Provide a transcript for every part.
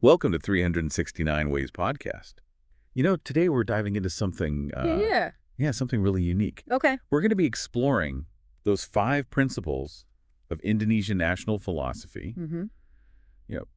Welcome to 369 Ways Podcast. Today we're diving into something, Yeah. something really unique. Okay. We're going to be exploring those 5 principles of Indonesian national philosophy, Mm-hmm.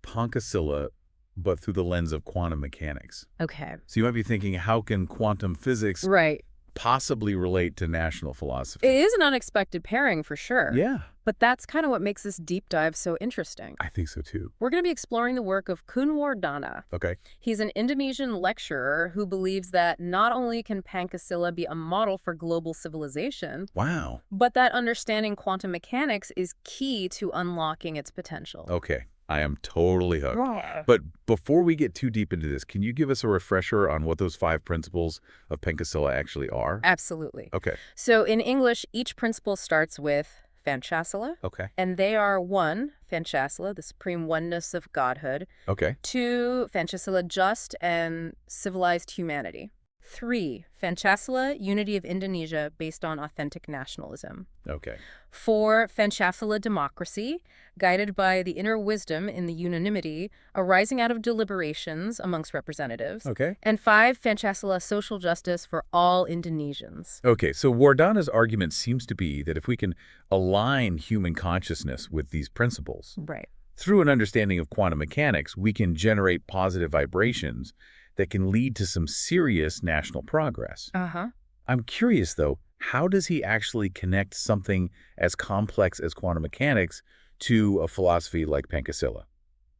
Pancasila, but through the lens of quantum mechanics. Okay. So you might be thinking, how can quantum physics Right. possibly relate to national philosophy? It is an unexpected pairing for sure. Yeah, But that's kind of what makes this deep dive so interesting. I think so too. We're going to be exploring the work of Kun Wardana. Okay. He's an Indonesian lecturer who believes that not only can Pancasila be a model for global civilization, Wow. but that understanding quantum mechanics is key to unlocking its potential. Okay. I am totally hooked. Yeah. But before we get too deep into this, can you give us a refresher on what those 5 principles of Pancasila actually are? Absolutely. Okay. So in English, each principle starts with Pancasila. Okay. And they are 1, Pancasila, the Supreme Oneness of Godhood. Okay. 2, Pancasila, just and civilized humanity. 3, Pancasila, unity of Indonesia based on authentic nationalism. Okay. 4, Pancasila, democracy, guided by the inner wisdom in the unanimity arising out of deliberations amongst representatives. Okay. And 5, Pancasila, social justice for all Indonesians. Okay. So Wardana's argument seems to be that if we can align human consciousness with these principles, Right. through an understanding of quantum mechanics, we can generate positive vibrations that can lead to some serious national progress. Uh-huh. I'm curious, though, how does he actually connect something as complex as quantum mechanics to a philosophy like Pancasila?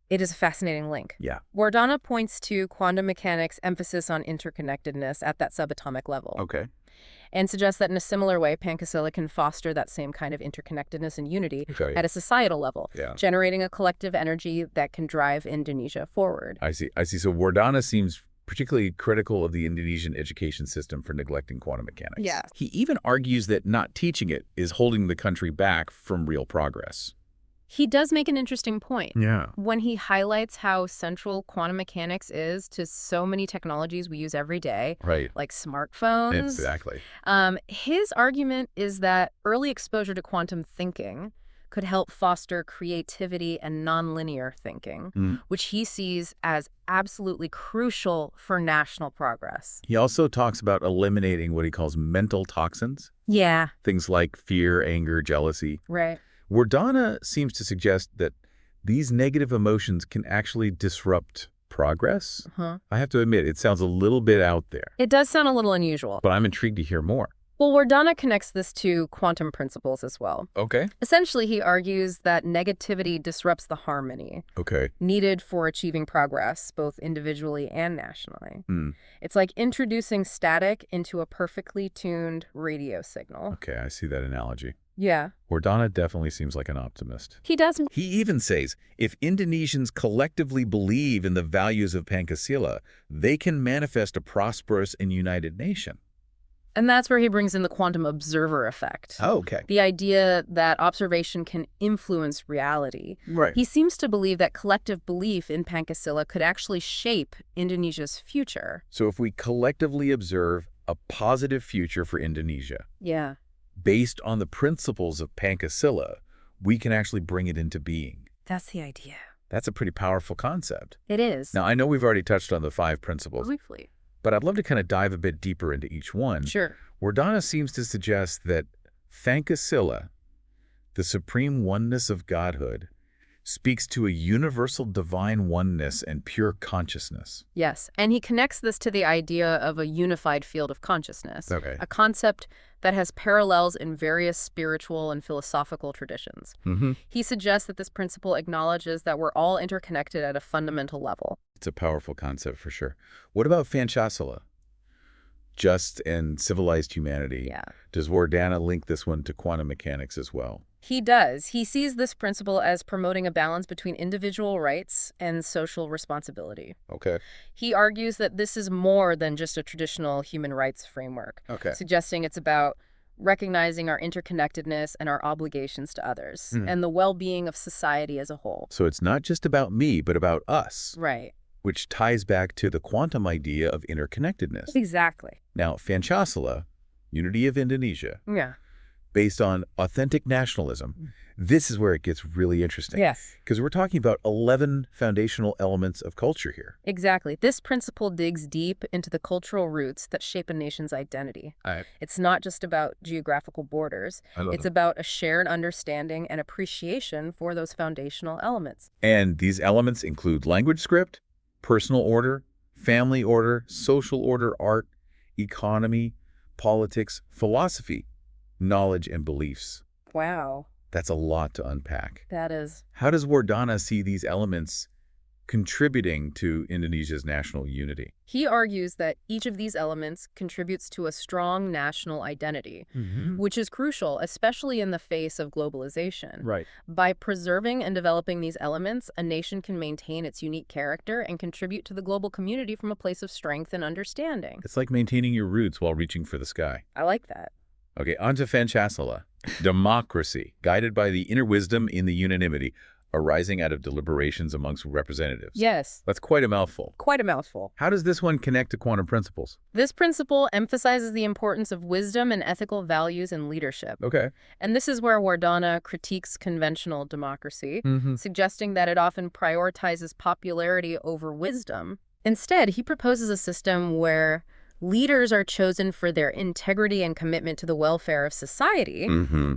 It is a fascinating link. Yeah. Wardana points to quantum mechanics' emphasis on interconnectedness at that subatomic level, Okay. and suggests that in a similar way, Pancasila can foster that same kind of interconnectedness and unity Okay. at a societal level, Yeah. generating a collective energy that can drive Indonesia forward. I see. So Wardana seems particularly critical of the Indonesian education system for neglecting quantum mechanics. Yeah. He even argues that not teaching it is holding the country back from real progress. He does make an interesting point. Yeah. When he highlights how central quantum mechanics is to so many technologies we use every day, Right. like smartphones. Exactly. His argument is that early exposure to quantum thinking could help foster creativity and nonlinear thinking, which he sees as absolutely crucial for national progress. He also talks about eliminating what he calls mental toxins, Yeah, things like fear, anger, jealousy. right. Wardana seems to suggest that these negative emotions can actually disrupt progress. Huh. I have to admit, it sounds a little bit out there, It does sound a little unusual. but I'm intrigued to hear more. Well, Wardana connects this to quantum principles as well. Okay. Essentially, he argues that negativity disrupts the harmony Okay. needed for achieving progress, both individually and nationally. It's like introducing static into a perfectly tuned radio signal. Okay, I see that analogy. Yeah. Wardana definitely seems like an optimist. He does. He even says, if Indonesians collectively believe in the values of Pancasila, they can manifest a prosperous and united nation. And that's where he brings in the quantum observer effect. Oh, okay. The idea that observation can influence reality. Right. He seems to believe that collective belief in Pancasila could actually shape Indonesia's future. So if we collectively observe a positive future for Indonesia, Yeah. based on the principles of Pancasila, we can actually bring it into being. That's the idea. That's a pretty powerful concept. It is. Now, I know we've already touched on the 5 principles, Briefly. but I'd love to kind of dive a bit deeper into each one. Sure. Wardana seems to suggest that Pancasila, the supreme oneness of Godhood, speaks to a universal divine oneness and pure consciousness. Yes. And he connects this to the idea of a unified field of consciousness. Okay. A concept that has parallels in various spiritual and philosophical traditions. He suggests that this principle acknowledges that we're all interconnected at a fundamental level. It's a powerful concept for sure. What about Pancasila? Just and civilized humanity. Yeah. Does Wardana link this one to quantum mechanics as well? He does. He sees this principle as promoting a balance between individual rights and social responsibility. Okay. He argues that this is more than just a traditional human rights framework, Okay. suggesting it's about recognizing our interconnectedness and our obligations to others, and the well-being of society as a whole. So it's not just about me, but about us, Right. which ties back to the quantum idea of interconnectedness. Exactly. Now, Pancasila, unity of Indonesia, Yeah. based on authentic nationalism. This is where it gets really interesting. Yes. Because we're talking about 11 foundational elements of culture here. Exactly. This principle digs deep into the cultural roots that shape a nation's identity. It's not just about geographical borders. It's about a shared understanding and appreciation for those foundational elements. And these elements include language script, personal order, family order, social order, art, economy, politics, philosophy, knowledge, and beliefs. Wow. That's a lot to unpack. That is. How does Wardana see these elements contributing to Indonesia's national unity? He argues that each of these elements contributes to a strong national identity, which is crucial, especially in the face of globalization. Right. By preserving and developing these elements, a nation can maintain its unique character and contribute to the global community from a place of strength and understanding. It's like maintaining your roots while reaching for the sky. I like that. Okay, on to Pancasila. Democracy, guided by the inner wisdom in the unanimity, arising out of deliberations amongst representatives. Yes. That's quite a mouthful. Quite a mouthful. How does this one connect to quantum principles? This principle emphasizes the importance of wisdom and ethical values in leadership. Okay. And this is where Wardana critiques conventional democracy, suggesting that it often prioritizes popularity over wisdom. Instead, he proposes a system where leaders are chosen for their integrity and commitment to the welfare of society,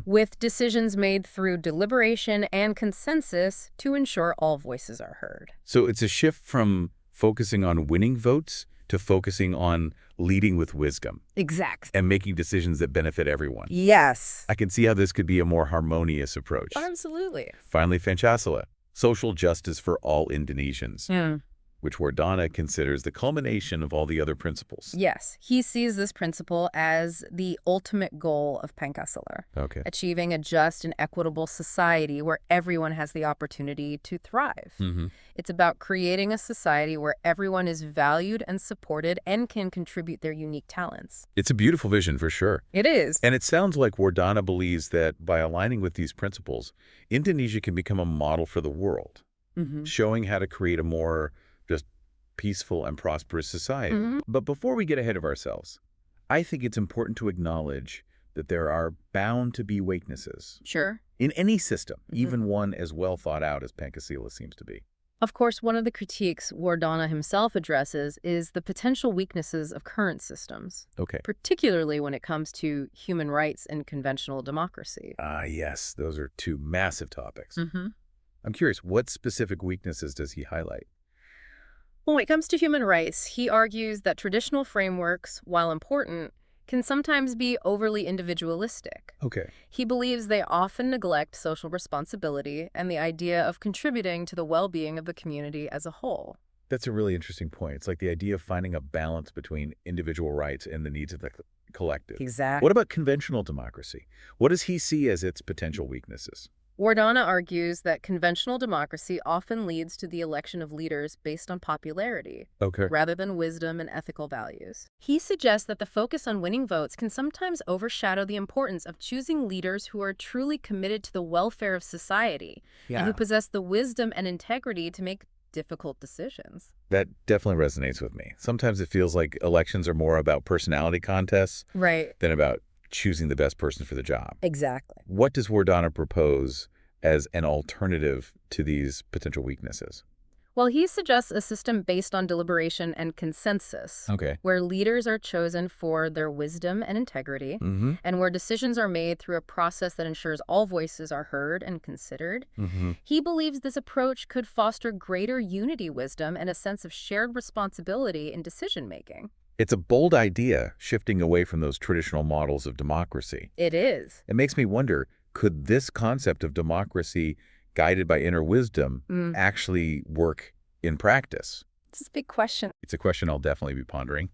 with decisions made through deliberation and consensus to ensure all voices are heard. So it's a shift from focusing on winning votes to focusing on leading with wisdom. Exactly. And making decisions that benefit everyone. Yes. I can see how this could be a more harmonious approach. Absolutely. Finally, Pancasila, social justice for all Indonesians. Which Wardana considers the culmination of all the other principles. Yes, he sees this principle as the ultimate goal of Pancasila. Okay. Achieving a just and equitable society where everyone has the opportunity to thrive. It's about creating a society where everyone is valued and supported and can contribute their unique talents. It's a beautiful vision for sure. It is. And it sounds like Wardana believes that by aligning with these principles, Indonesia can become a model for the world, showing how to create a more just peaceful and prosperous society. But before we get ahead of ourselves, I think it's important to acknowledge that there are bound to be weaknesses. Sure. In any system, even one as well thought out as Pancasila seems to be. Of course, one of the critiques Wardana himself addresses is the potential weaknesses of current systems. Okay. Particularly when it comes to human rights and conventional democracy. Yes, those are two massive topics. I'm curious, what specific weaknesses does he highlight? When it comes to human rights, he argues that traditional frameworks, while important, can sometimes be overly individualistic. Okay. He believes they often neglect social responsibility and the idea of contributing to the well-being of the community as a whole. That's a really interesting point. It's like the idea of finding a balance between individual rights and the needs of the collective. Exactly. What about conventional democracy? What does he see as its potential weaknesses? Wardana argues that conventional democracy often leads to the election of leaders based on popularity, rather than wisdom and ethical values. He suggests that the focus on winning votes can sometimes overshadow the importance of choosing leaders who are truly committed to the welfare of society, and who possess the wisdom and integrity to make difficult decisions. That definitely resonates with me. Sometimes it feels like elections are more about personality contests than about choosing the best person for the job. Exactly. What does Wardana propose as an alternative to these potential weaknesses? Well, he suggests a system based on deliberation and consensus, where leaders are chosen for their wisdom and integrity, and where decisions are made through a process that ensures all voices are heard and considered. He believes this approach could foster greater unity, wisdom, and a sense of shared responsibility in decision-making. It's a bold idea, shifting away from those traditional models of democracy. It is. It makes me wonder, could this concept of democracy guided by inner wisdom actually work in practice? It's a big question. It's a question I'll definitely be pondering.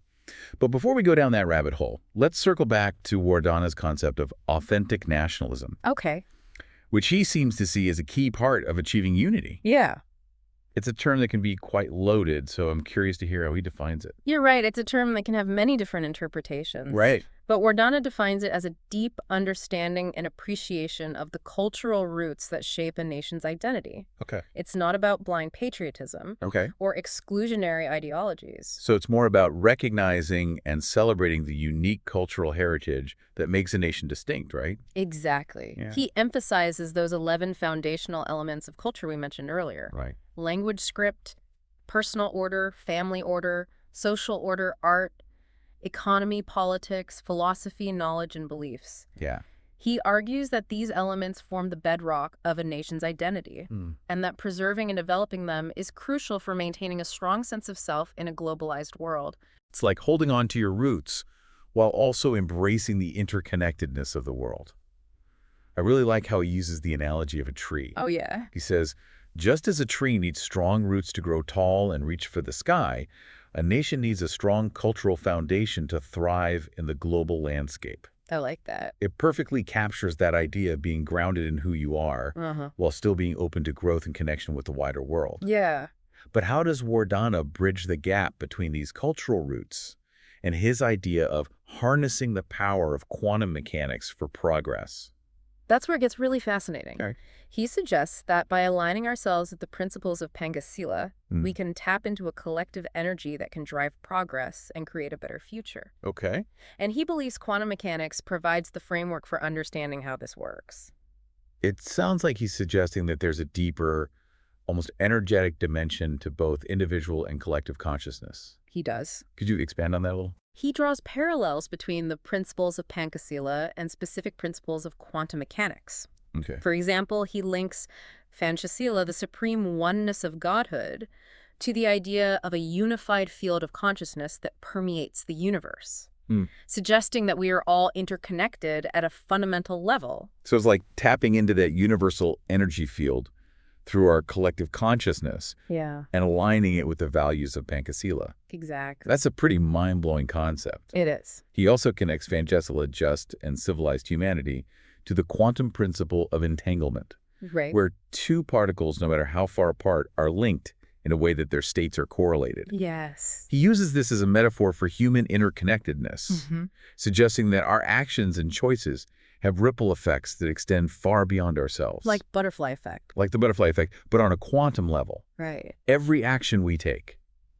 But before we go down that rabbit hole, let's circle back to Wardana's concept of authentic nationalism. Okay. Which he seems to see as a key part of achieving unity. Yeah. It's a term that can be quite loaded, so I'm curious to hear how he defines it. You're right. It's a term that can have many different interpretations. Right. But Wardana defines it as a deep understanding and appreciation of the cultural roots that shape a nation's identity. Okay. It's not about blind patriotism or exclusionary ideologies. So it's more about recognizing and celebrating the unique cultural heritage that makes a nation distinct, right? Exactly. Yeah. He emphasizes those 11 foundational elements of culture we mentioned earlier. Right. Language, script, personal order, family order, social order, art, economy, politics, philosophy, knowledge, and beliefs. Yeah. He argues that these elements form the bedrock of a nation's identity, and that preserving and developing them is crucial for maintaining a strong sense of self in a globalized world. It's like holding on to your roots while also embracing the interconnectedness of the world. I really like how he uses the analogy of a tree. Oh, yeah. He says, just as a tree needs strong roots to grow tall and reach for the sky, a nation needs a strong cultural foundation to thrive in the global landscape. I like that. It perfectly captures that idea of being grounded in who you are while still being open to growth and connection with the wider world. Yeah. But how does Wardana bridge the gap between these cultural roots and his idea of harnessing the power of quantum mechanics for progress? That's where it gets really fascinating. Okay. He suggests that by aligning ourselves with the principles of Pancasila, we can tap into a collective energy that can drive progress and create a better future. Okay. And he believes quantum mechanics provides the framework for understanding how this works. It sounds like he's suggesting that there's a deeper, almost energetic dimension to both individual and collective consciousness. He does. Could you expand on that a little? He draws parallels between the principles of Pancasila and specific principles of quantum mechanics. Okay. For example, he links Pancasila, the Supreme Oneness of Godhood, to the idea of a unified field of consciousness that permeates the universe, suggesting that we are all interconnected at a fundamental level. So it's like tapping into that universal energy field through our collective consciousness and aligning it with the values of Pancasila. Exactly. That's a pretty mind-blowing concept. It is. He also connects Pancasila, just, and civilized humanity to the quantum principle of entanglement, where two particles, no matter how far apart, are linked in a way that their states are correlated. Yes. He uses this as a metaphor for human interconnectedness, suggesting that our actions and choices have ripple effects that extend far beyond ourselves. Like butterfly effect. Like the butterfly effect, but on a quantum level. Right. Every action we take,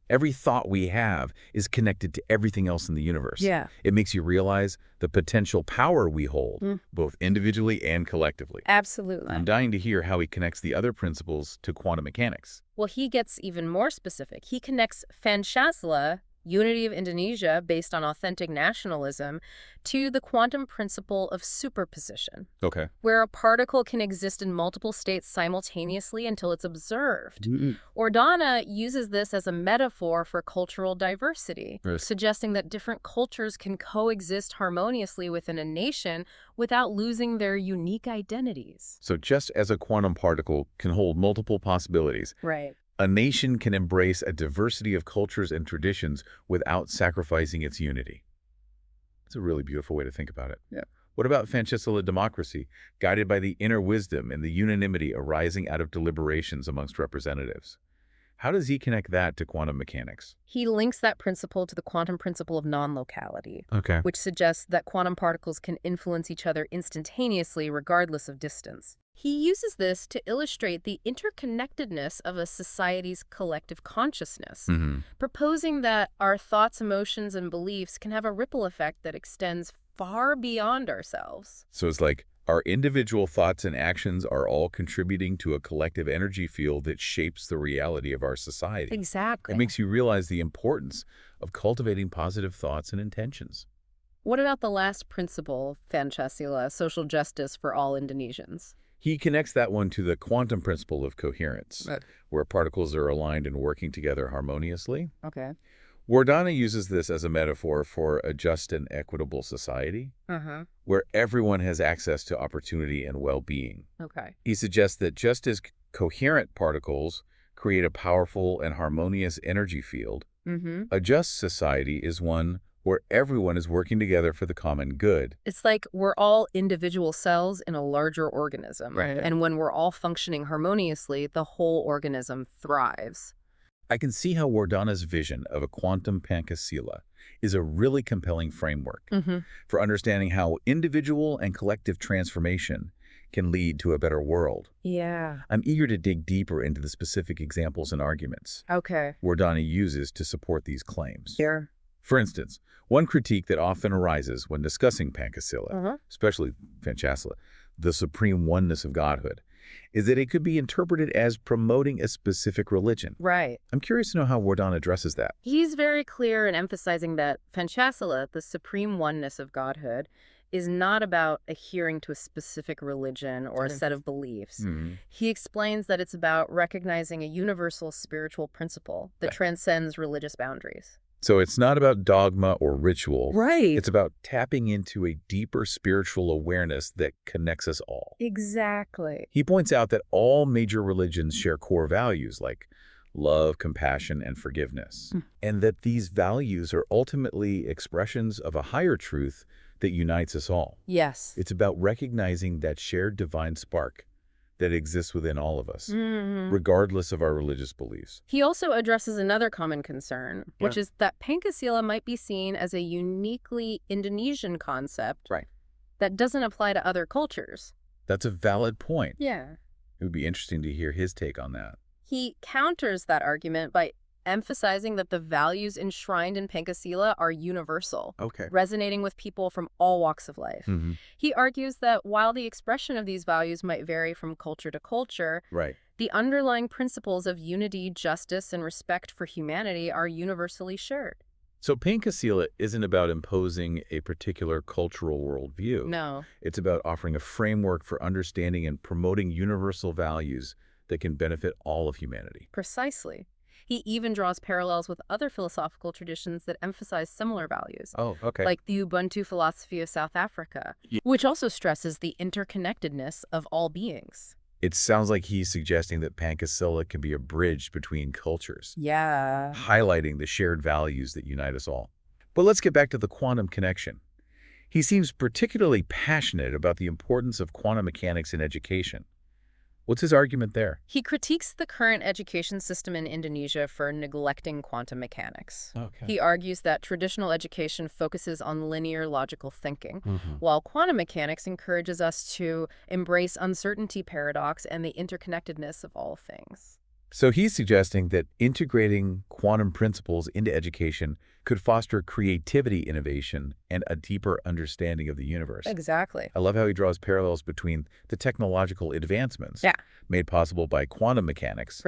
every thought we have is connected to everything else in the universe. Yeah. It makes you realize the potential power we hold, both individually and collectively. Absolutely. I'm dying to hear how he connects the other principles to quantum mechanics. Well, he gets even more specific. He connects Pancasila, unity of Indonesia based on authentic nationalism, to the quantum principle of superposition, where a particle can exist in multiple states simultaneously until it's observed. Wardana uses this as a metaphor for cultural diversity, suggesting that different cultures can coexist harmoniously within a nation without losing their unique identities. So just as a quantum particle can hold multiple possibilities, a nation can embrace a diversity of cultures and traditions without sacrificing its unity. It's a really beautiful way to think about it. Yeah. What about Pancasila democracy, guided by the inner wisdom and the unanimity arising out of deliberations amongst representatives? How does he connect that to quantum mechanics? He links that principle to the quantum principle of non-locality, which suggests that quantum particles can influence each other instantaneously regardless of distance. He uses this to illustrate the interconnectedness of a society's collective consciousness, proposing that our thoughts, emotions, and beliefs can have a ripple effect that extends far beyond ourselves. So it's like our individual thoughts and actions are all contributing to a collective energy field that shapes the reality of our society. Exactly. It makes you realize the importance of cultivating positive thoughts and intentions. What about the last principle, Pancasila, social justice for all Indonesians? He connects that one to the quantum principle of coherence, where particles are aligned and working together harmoniously. Wardana uses this as a metaphor for a just and equitable society, where everyone has access to opportunity and well-being. He suggests that just as coherent particles create a powerful and harmonious energy field, a just society is one where everyone is working together for the common good. It's like we're all individual cells in a larger organism. And when we're all functioning harmoniously, the whole organism thrives. I can see how Wardana's vision of a quantum Pancasila is a really compelling framework for understanding how individual and collective transformation can lead to a better world. Yeah. I'm eager to dig deeper into the specific examples and arguments Wardana uses to support these claims. Sure. For instance, one critique that often arises when discussing Pancasila, especially Pancasila, the Supreme Oneness of Godhood, is that it could be interpreted as promoting a specific religion. Right. I'm curious to know how Wardana addresses that. He's very clear in emphasizing that Pancasila, the Supreme Oneness of Godhood, is not about adhering to a specific religion or a set of beliefs. He explains that it's about recognizing a universal spiritual principle that transcends religious boundaries. So it's not about dogma or ritual. Right. It's about tapping into a deeper spiritual awareness that connects us all. Exactly. He points out that all major religions share core values like love, compassion, and forgiveness, and that these values are ultimately expressions of a higher truth that unites us all. Yes. It's about recognizing that shared divine spark that exists within all of us, regardless of our religious beliefs. He also addresses another common concern, which is that Pancasila might be seen as a uniquely Indonesian concept that doesn't apply to other cultures. That's a valid point. Yeah. It would be interesting to hear his take on that. He counters that argument by emphasizing that the values enshrined in Pancasila are universal, resonating with people from all walks of life. He argues that while the expression of these values might vary from culture to culture, the underlying principles of unity, justice, and respect for humanity are universally shared. So Pancasila isn't about imposing a particular cultural worldview. No. It's about offering a framework for understanding and promoting universal values that can benefit all of humanity. Precisely. He even draws parallels with other philosophical traditions that emphasize similar values. Like the Ubuntu philosophy of South Africa, which also stresses the interconnectedness of all beings. It sounds like he's suggesting that Pancasila can be a bridge between cultures. Yeah. Highlighting the shared values that unite us all. But let's get back to the quantum connection. He seems particularly passionate about the importance of quantum mechanics in education. What's his argument there? He critiques the current education system in Indonesia for neglecting quantum mechanics. He argues that traditional education focuses on linear logical thinking, while quantum mechanics encourages us to embrace uncertainty paradox and the interconnectedness of all things. So he's suggesting that integrating quantum principles into education could foster creativity, innovation, and a deeper understanding of the universe. Exactly. I love how he draws parallels between the technological advancements made possible by quantum mechanics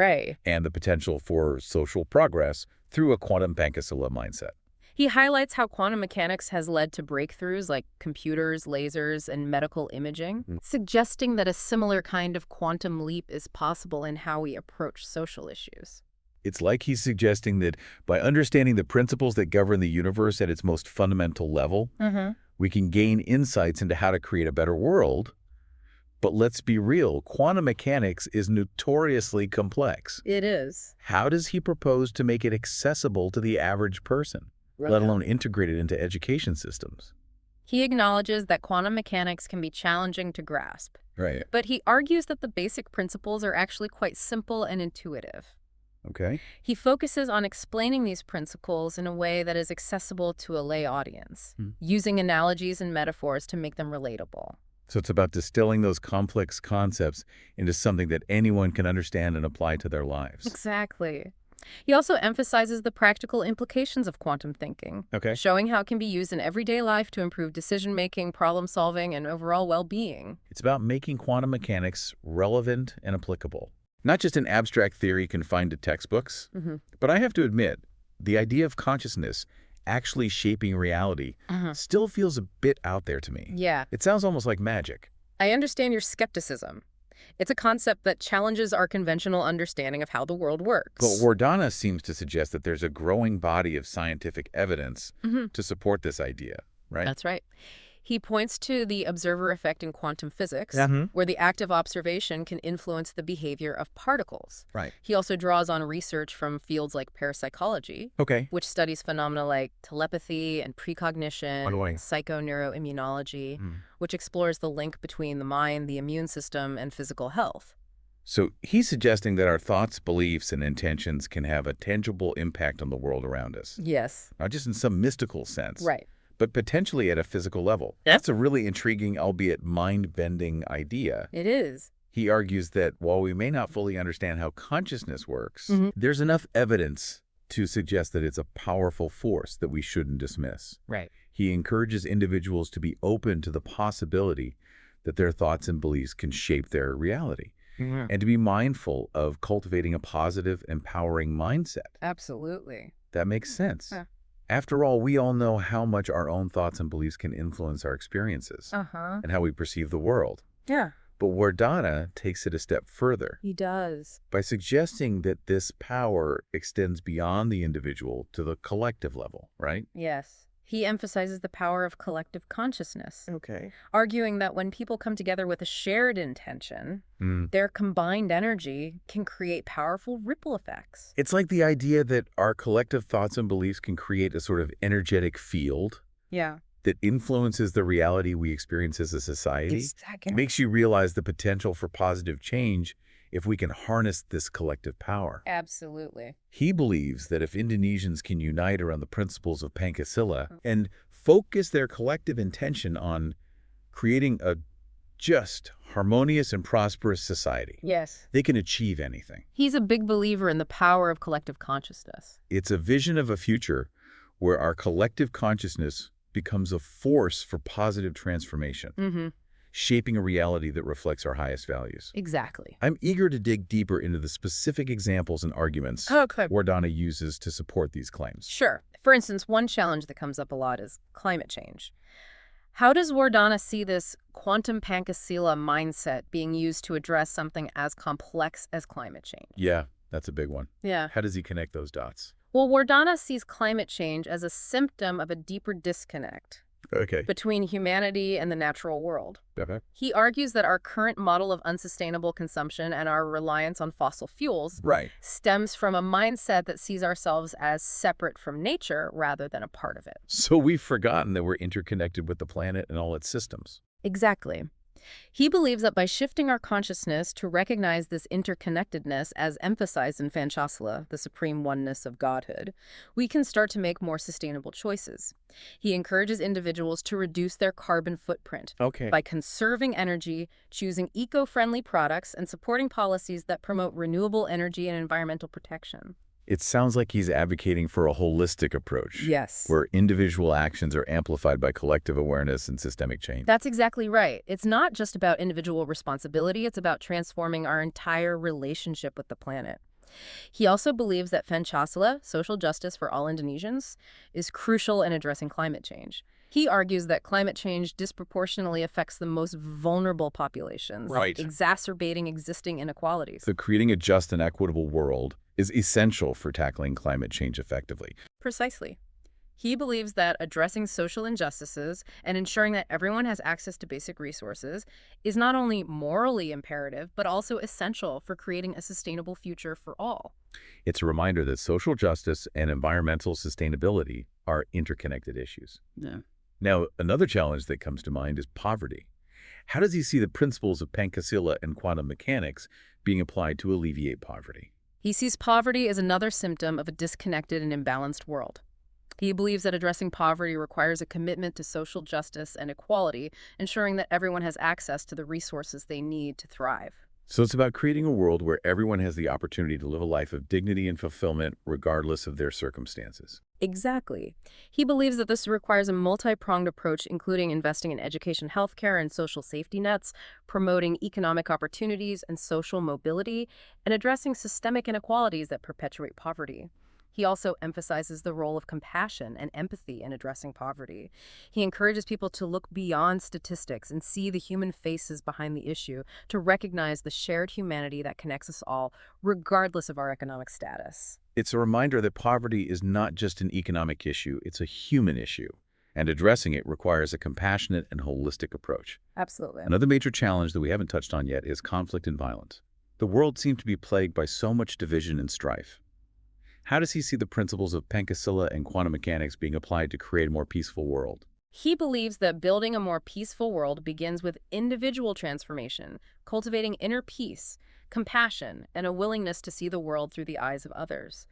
and the potential for social progress through a quantum Pancasila mindset. He highlights how quantum mechanics has led to breakthroughs like computers, lasers, and medical imaging, suggesting that a similar kind of quantum leap is possible in how we approach social issues. It's like he's suggesting that by understanding the principles that govern the universe at its most fundamental level, we can gain insights into how to create a better world. But let's be real, quantum mechanics is notoriously complex. It is. How does he propose to make it accessible to the average person, let alone integrated into education systems? He acknowledges that quantum mechanics can be challenging to grasp. But he argues that the basic principles are actually quite simple and intuitive. He focuses on explaining these principles in a way that is accessible to a lay audience, using analogies and metaphors to make them relatable. So it's about distilling those complex concepts into something that anyone can understand and apply to their lives. Exactly. He also emphasizes the practical implications of quantum thinking, showing how it can be used in everyday life to improve decision-making, problem-solving, and overall well-being. It's about making quantum mechanics relevant and applicable. Not just an abstract theory confined to textbooks, but I have to admit, the idea of consciousness actually shaping reality still feels a bit out there to me. Yeah. It sounds almost like magic. I understand your skepticism. It's a concept that challenges our conventional understanding of how the world works. But Wardana seems to suggest that there's a growing body of scientific evidence to support this idea, right? That's right. He points to the observer effect in quantum physics, where the act of observation can influence the behavior of particles. He also draws on research from fields like parapsychology, which studies phenomena like telepathy and precognition, psychoneuroimmunology, which explores the link between the mind, the immune system, and physical health. So he's suggesting that our thoughts, beliefs, and intentions can have a tangible impact on the world around us. Yes. Not just in some mystical sense, Right. but potentially at a physical level. That's a really intriguing, albeit mind-bending idea. It is. He argues that while we may not fully understand how consciousness works, there's enough evidence to suggest that it's a powerful force that we shouldn't dismiss. Right. He encourages individuals to be open to the possibility that their thoughts and beliefs can shape their reality, and to be mindful of cultivating a positive, empowering mindset. Absolutely. That makes sense. Yeah. After all, we all know how much our own thoughts and beliefs can influence our experiences and how we perceive the world. Yeah. But Wardana takes it a step further He does. by suggesting that this power extends beyond the individual to the collective level, right? Yes. He emphasizes the power of collective consciousness, Okay. arguing that when people come together with a shared intention, their combined energy can create powerful ripple effects. It's like the idea that our collective thoughts and beliefs can create a sort of energetic field Yeah. that influences the reality we experience as a society. Exactly. It makes you realize the potential for positive change if we can harness this collective power. Absolutely. He believes that if Indonesians can unite around the principles of Pancasila and focus their collective intention on creating a just, harmonious, and prosperous society, Yes. they can achieve anything. He's a big believer in the power of collective consciousness. It's a vision of a future where our collective consciousness becomes a force for positive transformation, shaping a reality that reflects our highest values. Exactly. I'm eager to dig deeper into the specific examples and arguments Wardana uses to support these claims. Sure. For instance, one challenge that comes up a lot is climate change. How does Wardana see this quantum Pancasila mindset being used to address something as complex as climate change? Yeah, that's a big one. Yeah. How does he connect those dots? Well, Wardana sees climate change as a symptom of a deeper disconnect between humanity and the natural world. He argues that our current model of unsustainable consumption and our reliance on fossil fuels stems from a mindset that sees ourselves as separate from nature rather than a part of it. So we've forgotten that we're interconnected with the planet and all its systems. Exactly. He believes that by shifting our consciousness to recognize this interconnectedness as emphasized in Pancasila, the Supreme Oneness of Godhood, we can start to make more sustainable choices. He encourages individuals to reduce their carbon footprint by conserving energy, choosing eco-friendly products, and supporting policies that promote renewable energy and environmental protection. It sounds like he's advocating for a holistic approach. Yes. Where individual actions are amplified by collective awareness and systemic change. That's exactly right. It's not just about individual responsibility, it's about transforming our entire relationship with the planet. He also believes that Pancasila, social justice for all Indonesians, is crucial in addressing climate change. He argues that climate change disproportionately affects the most vulnerable populations, exacerbating existing inequalities. So creating a just and equitable world is essential for tackling climate change effectively. Precisely. He believes that addressing social injustices and ensuring that everyone has access to basic resources is not only morally imperative, but also essential for creating a sustainable future for all. It's a reminder that social justice and environmental sustainability are interconnected issues. Now, another challenge that comes to mind is poverty. How does he see the principles of Pancasila and quantum mechanics being applied to alleviate poverty? He sees poverty as another symptom of a disconnected and imbalanced world. He believes that addressing poverty requires a commitment to social justice and equality, ensuring that everyone has access to the resources they need to thrive. So it's about creating a world where everyone has the opportunity to live a life of dignity and fulfillment regardless of their circumstances. Exactly. He believes that this requires a multi-pronged approach, including investing in education, healthcare, and social safety nets, promoting economic opportunities and social mobility, and addressing systemic inequalities that perpetuate poverty. He also emphasizes the role of compassion and empathy in addressing poverty. He encourages people to look beyond statistics and see the human faces behind the issue, to recognize the shared humanity that connects us all, regardless of our economic status. It's a reminder that poverty is not just an economic issue, it's a human issue, and addressing it requires a compassionate and holistic approach. Absolutely. Another major challenge that we haven't touched on yet is conflict and violence. The world seems to be plagued by so much division and strife. How does he see the principles of Pancasila and quantum mechanics being applied to create a more peaceful world? He believes that building a more peaceful world begins with individual transformation, cultivating inner peace, compassion, and a willingness to see the world through the eyes of others.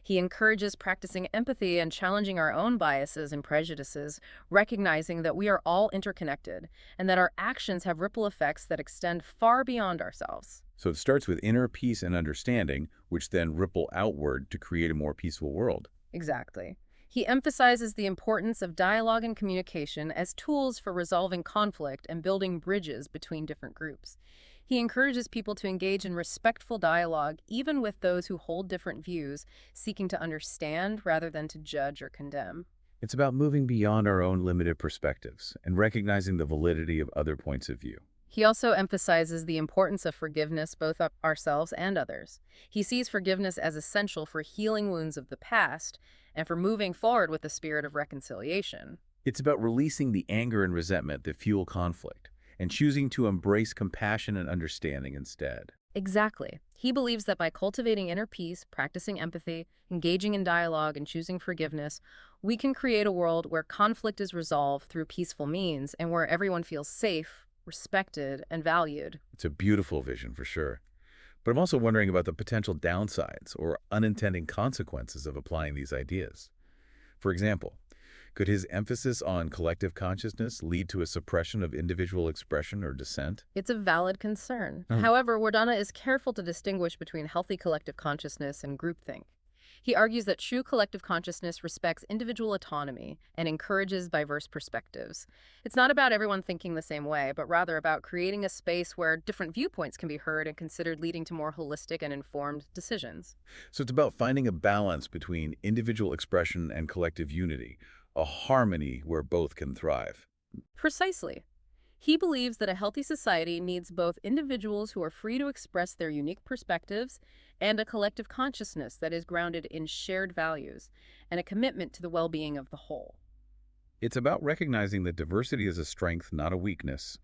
He encourages practicing empathy and challenging our own biases and prejudices, recognizing that we are all interconnected and that our actions have ripple effects that extend far beyond ourselves. So it starts with inner peace and understanding, which then ripple outward to create a more peaceful world. Exactly. He emphasizes the importance of dialogue and communication as tools for resolving conflict and building bridges between different groups. He encourages people to engage in respectful dialogue, even with those who hold different views, seeking to understand rather than to judge or condemn. It's about moving beyond our own limited perspectives and recognizing the validity of other points of view. He also emphasizes the importance of forgiveness, both of ourselves and others. He sees forgiveness as essential for healing wounds of the past and for moving forward with a spirit of reconciliation. It's about releasing the anger and resentment that fuel conflict and choosing to embrace compassion and understanding instead. Exactly. He believes that by cultivating inner peace, practicing empathy, engaging in dialogue, and choosing forgiveness, we can create a world where conflict is resolved through peaceful means and where everyone feels safe, respected, and valued. It's a beautiful vision for sure. But I'm also wondering about the potential downsides or unintended consequences of applying these ideas. For example, could his emphasis on collective consciousness lead to a suppression of individual expression or dissent? It's a valid concern. However, Wardana is careful to distinguish between healthy collective consciousness and groupthink. He argues that true collective consciousness respects individual autonomy and encourages diverse perspectives. It's not about everyone thinking the same way, but rather about creating a space where different viewpoints can be heard and considered, leading to more holistic and informed decisions. So it's about finding a balance between individual expression and collective unity, a harmony where both can thrive. Precisely. He believes that a healthy society needs both individuals who are free to express their unique perspectives and a collective consciousness that is grounded in shared values and a commitment to the well-being of the whole. It's about recognizing that diversity is a strength, not a weakness,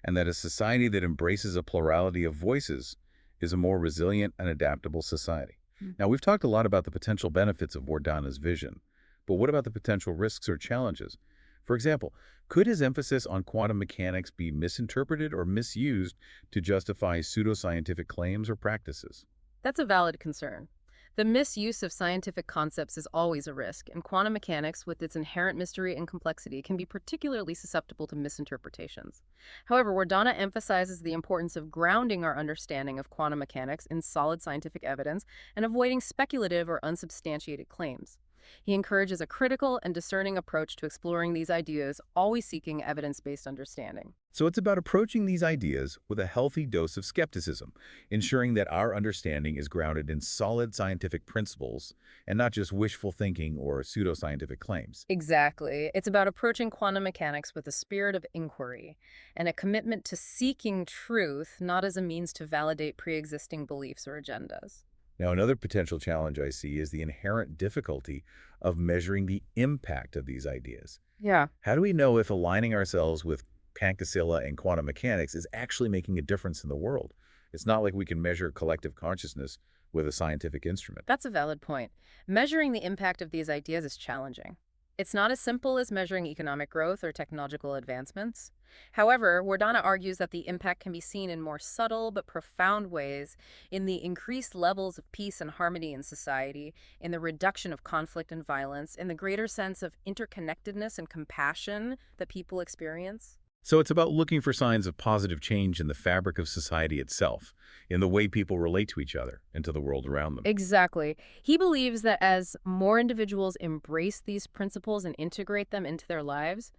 and that a society that embraces a plurality of voices is a more resilient and adaptable society. Now, we've talked a lot about the potential benefits of Wardana's vision, but what about the potential risks or challenges? For example, could his emphasis on quantum mechanics be misinterpreted or misused to justify pseudoscientific claims or practices? That's a valid concern. The misuse of scientific concepts is always a risk, and quantum mechanics, with its inherent mystery and complexity, can be particularly susceptible to misinterpretations. However, Wardana emphasizes the importance of grounding our understanding of quantum mechanics in solid scientific evidence and avoiding speculative or unsubstantiated claims. He encourages a critical and discerning approach to exploring these ideas, always seeking evidence-based understanding. So it's about approaching these ideas with a healthy dose of skepticism, ensuring that our understanding is grounded in solid scientific principles and not just wishful thinking or pseudoscientific claims. Exactly. It's about approaching quantum mechanics with a spirit of inquiry and a commitment to seeking truth, not as a means to validate pre-existing beliefs or agendas. Now, another potential challenge I see is the inherent difficulty of measuring the impact of these ideas. Yeah. How do we know if aligning ourselves with Pancasila and quantum mechanics is actually making a difference in the world? It's not like we can measure collective consciousness with a scientific instrument. That's a valid point. Measuring the impact of these ideas is challenging. It's not as simple as measuring economic growth or technological advancements. However, Wardana argues that the impact can be seen in more subtle but profound ways, in the increased levels of peace and harmony in society, in the reduction of conflict and violence, in the greater sense of interconnectedness and compassion that people experience. So it's about looking for signs of positive change in the fabric of society itself, in the way people relate to each other and to the world around them. Exactly. He believes that as more individuals embrace these principles and integrate them into their lives,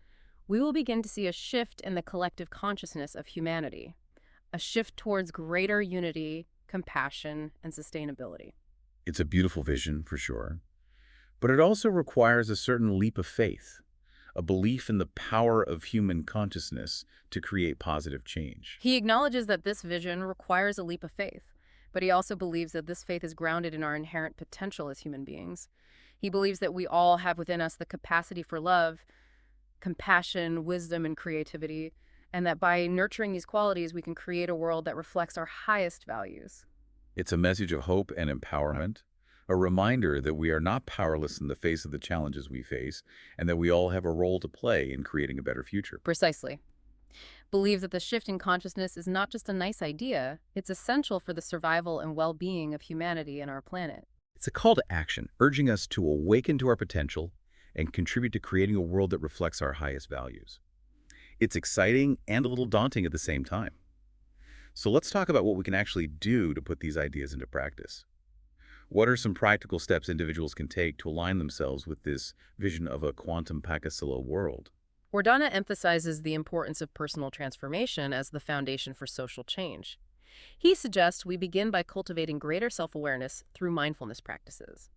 we will begin to see a shift in the collective consciousness of humanity, a shift towards greater unity, compassion, and sustainability. It's a beautiful vision, for sure. But it also requires a certain leap of faith, a belief in the power of human consciousness to create positive change. He acknowledges that this vision requires a leap of faith, but he also believes that this faith is grounded in our inherent potential as human beings. He believes that we all have within us the capacity for love, compassion, wisdom, and creativity, and that by nurturing these qualities, we can create a world that reflects our highest values. It's a message of hope and empowerment, A reminder that we are not powerless in the face of the challenges we face, and that we all have a role to play in creating a better future. Precisely. Believe that the shift in consciousness is not just a nice idea, it's essential for the survival and well-being of humanity and our planet. It's a call to action, urging us to awaken to our potential and contribute to creating a world that reflects our highest values. It's exciting and a little daunting at the same time. So let's talk about what we can actually do to put these ideas into practice. What are some practical steps individuals can take to align themselves with this vision of a quantum Pancasila world? Wardana emphasizes the importance of personal transformation as the foundation for social change. He suggests we begin by cultivating greater self-awareness through mindfulness practices.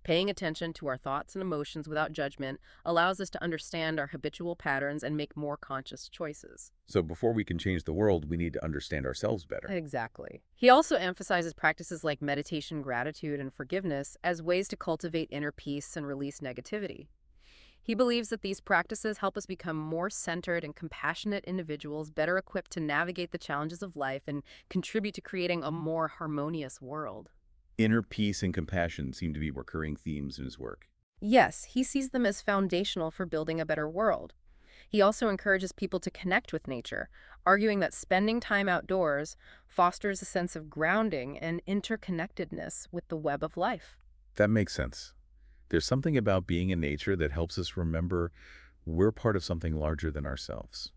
Paying attention to our thoughts and emotions without judgment allows us to understand our habitual patterns and make more conscious choices. So before we can change the world, we need to understand ourselves better. Exactly. He also emphasizes practices like meditation, gratitude, and forgiveness as ways to cultivate inner peace and release negativity. He believes that these practices help us become more centered and compassionate individuals, better equipped to navigate the challenges of life and contribute to creating a more harmonious world. Inner peace and compassion seem to be recurring themes in his work. Yes, he sees them as foundational for building a better world. He also encourages people to connect with nature, arguing that spending time outdoors fosters a sense of grounding and interconnectedness with the web of life. That makes sense. There's something about being in nature that helps us remember we're part of something larger than ourselves.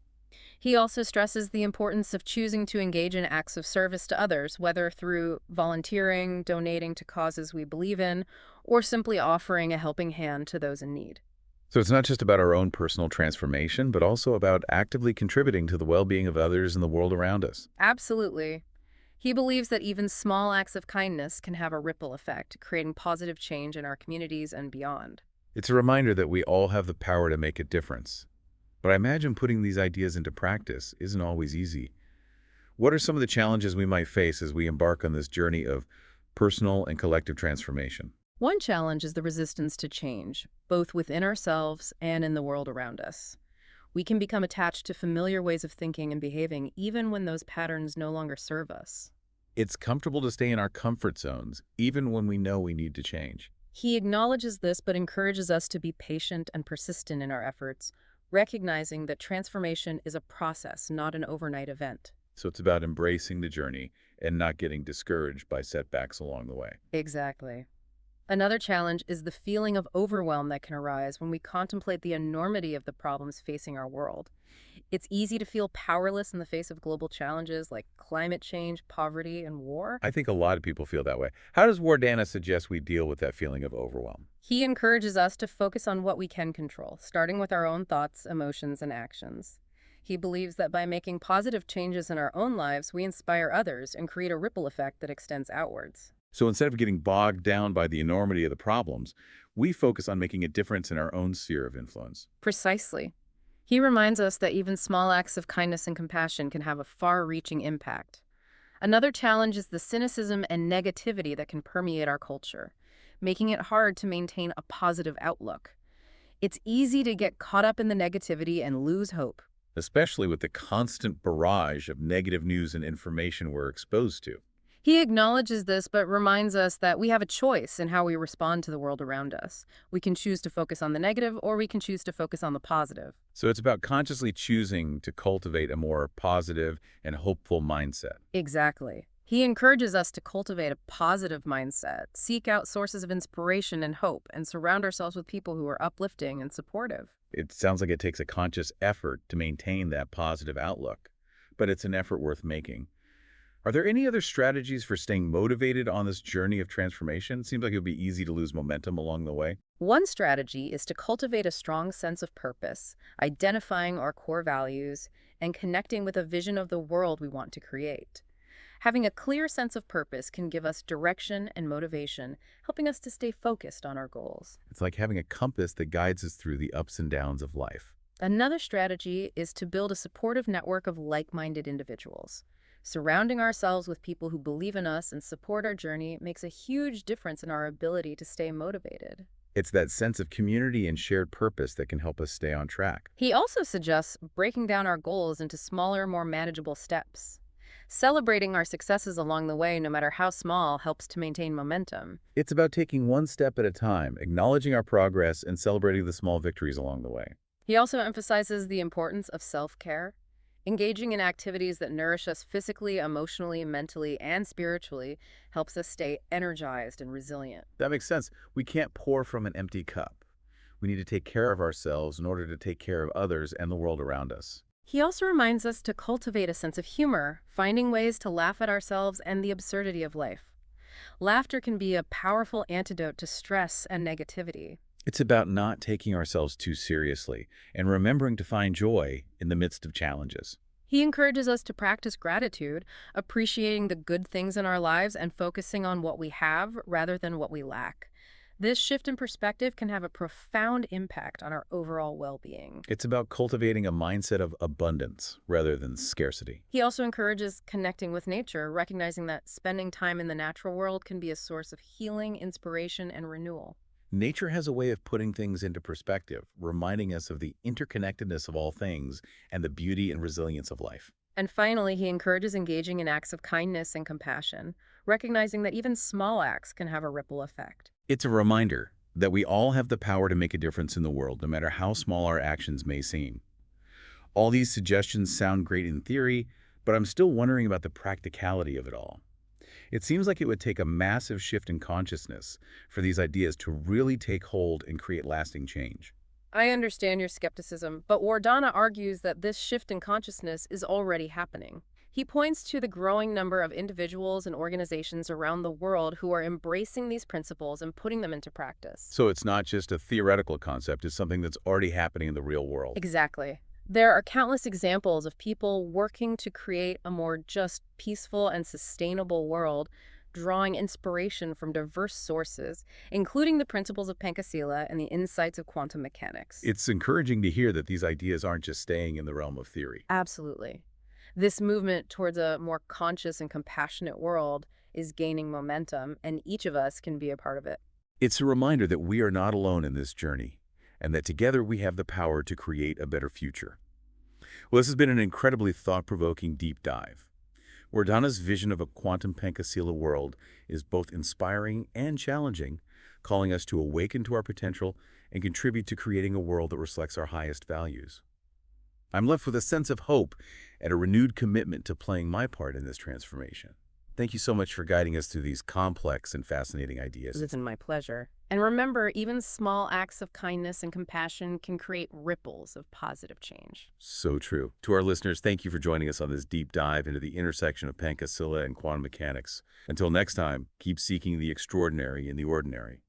He also stresses the importance of choosing to engage in acts of service to others, whether through volunteering, donating to causes we believe in, or simply offering a helping hand to those in need. So it's not just about our own personal transformation, but also about actively contributing to the well-being of others and the world around us. Absolutely. He believes that even small acts of kindness can have a ripple effect, creating positive change in our communities and beyond. It's a reminder that we all have the power to make a difference. But I imagine putting these ideas into practice isn't always easy. What are some of the challenges we might face as we embark on this journey of personal and collective transformation? One challenge is the resistance to change, both within ourselves and in the world around us. We can become attached to familiar ways of thinking and behaving even when those patterns no longer serve us. It's comfortable to stay in our comfort zones, even when we know we need to change. He acknowledges this but encourages us to be patient and persistent in our efforts, recognizing that transformation is a process, not an overnight event. So it's about embracing the journey and not getting discouraged by setbacks along the way. Exactly. Another challenge is the feeling of overwhelm that can arise when we contemplate the enormity of the problems facing our world. It's easy to feel powerless in the face of global challenges like climate change, poverty, and war. I think a lot of people feel that way. How does Wardana suggest we deal with that feeling of overwhelm? He encourages us to focus on what we can control, starting with our own thoughts, emotions, and actions. He believes that by making positive changes in our own lives, we inspire others and create a ripple effect that extends outwards. So instead of getting bogged down by the enormity of the problems, we focus on making a difference in our own sphere of influence. Precisely. He reminds us that even small acts of kindness and compassion can have a far-reaching impact. Another challenge is the cynicism and negativity that can permeate our culture, making it hard to maintain a positive outlook. It's easy to get caught up in the negativity and lose hope. Especially with the constant barrage of negative news and information we're exposed to. He acknowledges this but reminds us that we have a choice in how we respond to the world around us. We can choose to focus on the negative or we can choose to focus on the positive. So it's about consciously choosing to cultivate a more positive and hopeful mindset. Exactly. He encourages us to cultivate a positive mindset, seek out sources of inspiration and hope, and surround ourselves with people who are uplifting and supportive. It sounds like it takes a conscious effort to maintain that positive outlook, but it's an effort worth making. Are there any other strategies for staying motivated on this journey of transformation? Seems like it would be easy to lose momentum along the way. One strategy is to cultivate a strong sense of purpose, identifying our core values, and connecting with a vision of the world we want to create. Having a clear sense of purpose can give us direction and motivation, helping us to stay focused on our goals. It's like having a compass that guides us through the ups and downs of life. Another strategy is to build a supportive network of like-minded individuals. Surrounding ourselves with people who believe in us and support our journey makes a huge difference in our ability to stay motivated. It's that sense of community and shared purpose that can help us stay on track. He also suggests breaking down our goals into smaller, more manageable steps. Celebrating our successes along the way, no matter how small, helps to maintain momentum. It's about taking one step at a time, acknowledging our progress and celebrating the small victories along the way. He also emphasizes the importance of self-care. Engaging in activities that nourish us physically, emotionally, mentally, and spiritually helps us stay energized and resilient. That makes sense. We can't pour from an empty cup. We need to take care of ourselves in order to take care of others and the world around us. He also reminds us to cultivate a sense of humor, finding ways to laugh at ourselves and the absurdity of life. Laughter can be a powerful antidote to stress and negativity. It's about not taking ourselves too seriously and remembering to find joy in the midst of challenges. He encourages us to practice gratitude, appreciating the good things in our lives and focusing on what we have rather than what we lack. This shift in perspective can have a profound impact on our overall well-being. It's about cultivating a mindset of abundance rather than scarcity. He also encourages connecting with nature, recognizing that spending time in the natural world can be a source of healing, inspiration, and renewal. Nature has a way of putting things into perspective, reminding us of the interconnectedness of all things and the beauty and resilience of life. And finally, he encourages engaging in acts of kindness and compassion, recognizing that even small acts can have a ripple effect. It's a reminder that we all have the power to make a difference in the world, no matter how small our actions may seem. All these suggestions sound great in theory, but I'm still wondering about the practicality of it all. It seems like it would take a massive shift in consciousness for these ideas to really take hold and create lasting change. I understand your skepticism, but Wardana argues that this shift in consciousness is already happening. He points to the growing number of individuals and organizations around the world who are embracing these principles and putting them into practice. So it's not just a theoretical concept, it's something that's already happening in the real world. Exactly. There are countless examples of people working to create a more just, peaceful, and sustainable world, drawing inspiration from diverse sources, including the principles of Pancasila and the insights of quantum mechanics. It's encouraging to hear that these ideas aren't just staying in the realm of theory. Absolutely. This movement towards a more conscious and compassionate world is gaining momentum, and each of us can be a part of it. It's a reminder that we are not alone in this journey, and that together we have the power to create a better future. Well, this has been an incredibly thought-provoking deep dive. Wardana's vision of a quantum Pancasila world is both inspiring and challenging, calling us to awaken to our potential and contribute to creating a world that reflects our highest values. I'm left with a sense of hope and a renewed commitment to playing my part in this transformation. Thank you so much for guiding us through these complex and fascinating ideas. It's been my pleasure. And remember, even small acts of kindness and compassion can create ripples of positive change. So true. To our listeners, thank you for joining us on this deep dive into the intersection of Pancasila and quantum mechanics. Until next time, keep seeking the extraordinary in the ordinary.